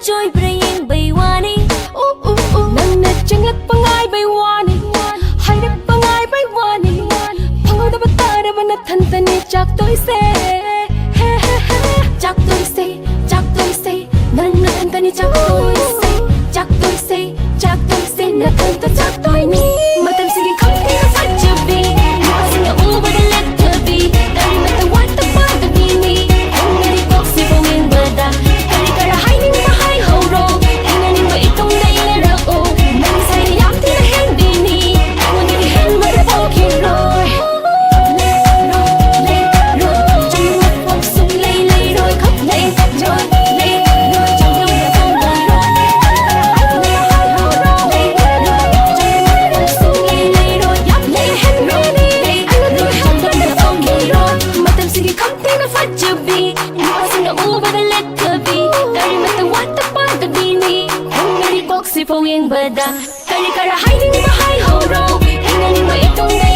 joy praying by Wani. Nana changlat pangai by Wani. Haida pangai by Wani. Pango da batara bana Tantha ni chak toy se. Chak toy se, chak toy se. Nana Tantha ni chak toy se. Chak toy se, chak toy se. Na Tantha chak toy ni. Matam sige kham thi na sach be. Passing the over the letter B. Dari mata what the bug be me. Only box if I'm in bada. Kari kara hiding behind horo. Ingani ba itong day na rao. Nang say yam thi na hindi ni. Only the hand ma the poking roy. Phô yên bờ đà, kari kara hiding behind horo, ingani ba itong day